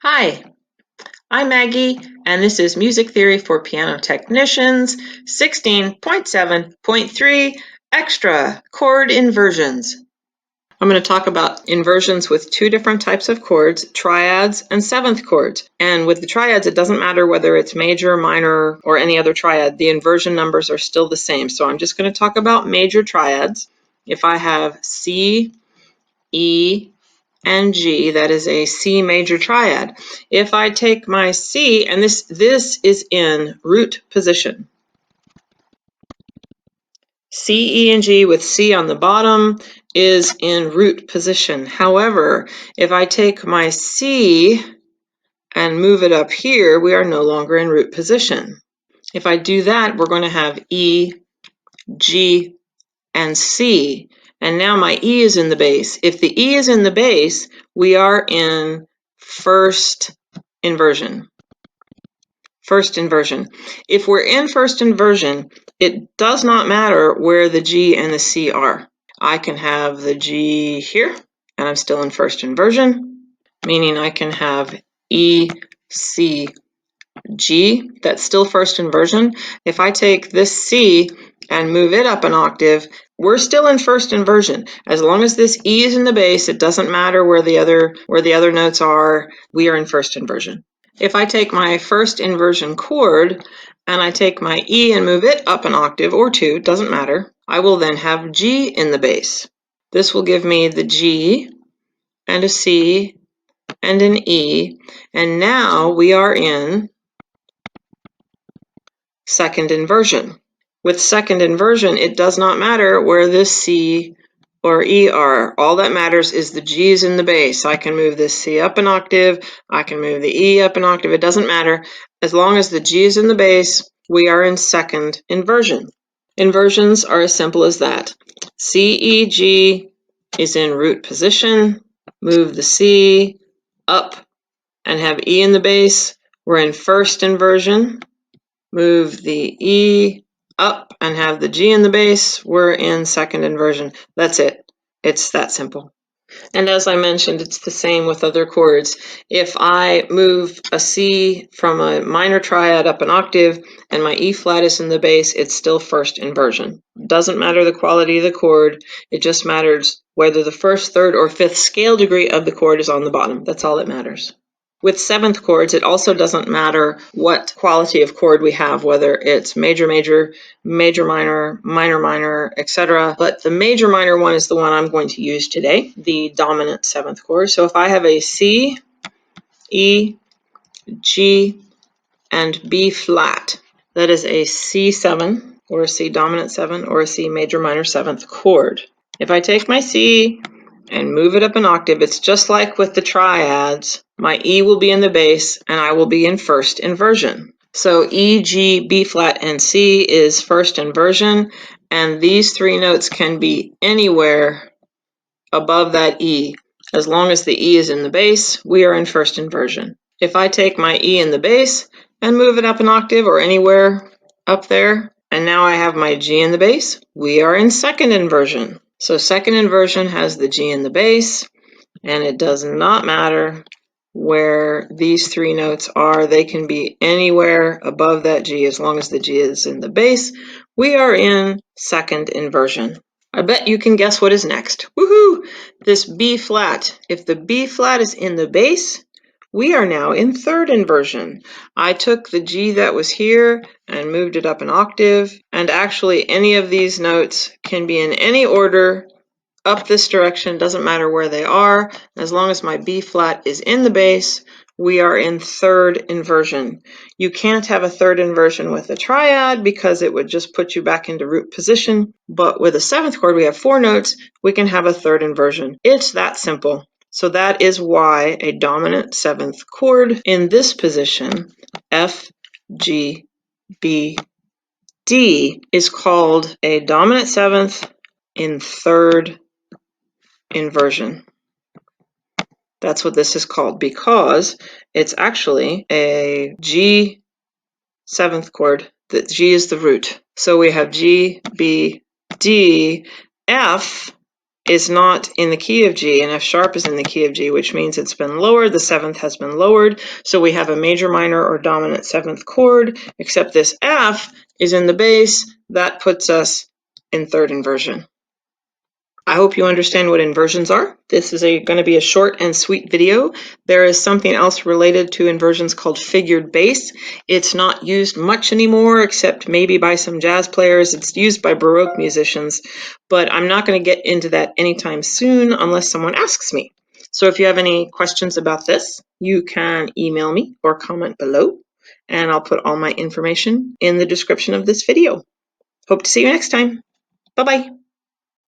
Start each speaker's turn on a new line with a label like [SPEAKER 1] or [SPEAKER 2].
[SPEAKER 1] Hi, I'm Maggie, and this is Music Theory for Piano Technicians 16.7.3 Extra Chord Inversions. I'm going to talk about inversions with two different types of chords, triads and seventh chords. And with the triads, it doesn't matter whether it's major, minor, or any other triad. The inversion numbers are still the same. So I'm just going to talk about major triads. If I have C, E, and G, that is a C major triad. If I take my C, and this is in root position. C, E, and G with C on the bottom is in root position. However, if I take my C and move it up here, we are no longer in root position. If I do that, we're going to have E, G, and C. And now my E is in the bass. If the E is in the bass, we are in first inversion. First inversion. If we're in first inversion, it does not matter where the G and the C are. I can have the G here, and I'm still in first inversion, meaning I can have E, C, G, that's still first inversion. If I take this C and move it up an octave, we're still in first inversion. As long as this E is in the bass, it doesn't matter where the other notes are, we are in first inversion. If I take my first inversion chord and I take my E and move it up an octave or two, doesn't matter, I will then have G in the bass. This will give me the G and a C and an E, and now we are in second inversion. With second inversion, it does not matter where this C or E are. All that matters is the G's in the bass. I can move this C up an octave, I can move the E up an octave, it doesn't matter. As long as the G is in the bass, we are in second inversion. Inversions are as simple as that. C, E, G is in root position, move the C up and have E in the bass, we're in first inversion. Move the E up and have the G in the bass, we're in second inversion. That's it. It's that simple. And as I mentioned, it's the same with other chords. If I move a C from a minor triad up an octave and my E flat is in the bass, it's still first inversion. Doesn't matter the quality of the chord, it just matters whether the first, third, or fifth scale degree of the chord is on the bottom. That's all that matters. With seventh chords, it also doesn't matter what quality of chord we have, whether it's major, major, major, minor, minor, minor, etc. But the major minor one is the one I'm going to use today, the dominant seventh chord. So if I have a C, E, G, and B flat, that is a C7 or a C dominant 7 or a C major minor seventh chord. If I take my C and move it up an octave, it's just like with the triads. My E will be in the bass and I will be in first inversion. So E, G, B flat, and C is first inversion, and these three notes can be anywhere above that E. As long as the E is in the bass, we are in first inversion. If I take my E in the bass and move it up an octave or anywhere up there, and now I have my G in the bass, we are in second inversion. So second inversion has the G in the bass, and it does not matter where these three notes are. They can be anywhere above that G as long as the G is in the bass. We are in second inversion. I bet you can guess what is next. Woohoo! This B flat. If the B flat is in the bass, we are now in third inversion. I took the G that was here and moved it up an octave, and actually any of these notes can be in any order up this direction, doesn't matter where they are. As long as my B flat is in the bass, we are in third inversion. You can't have a third inversion with a triad because it would just put you back into root position. But with a seventh chord, we have four notes, we can have a third inversion. It's that simple. So that is why a dominant seventh chord in this position, F, G, B, D, is called a dominant seventh in third inversion. That's what this is called because it's actually a G seventh chord. That G is the root. So we have G, B, D, F is not in the key of G, and F sharp is in the key of G, which means it's been lowered. The seventh has been lowered. So we have a major, minor, or dominant seventh chord, except this F is in the bass. That puts us in third inversion. I hope you understand what inversions are. This is going to be a short and sweet video. There is something else related to inversions called figured bass. It's not used much anymore, except maybe by some jazz players. It's used by Baroque musicians, but I'm not going to get into that anytime soon unless someone asks me. So if you have any questions about this, you can email me or comment below, and I'll put all my information in the description of this video. Hope to see you next time. Bye-bye.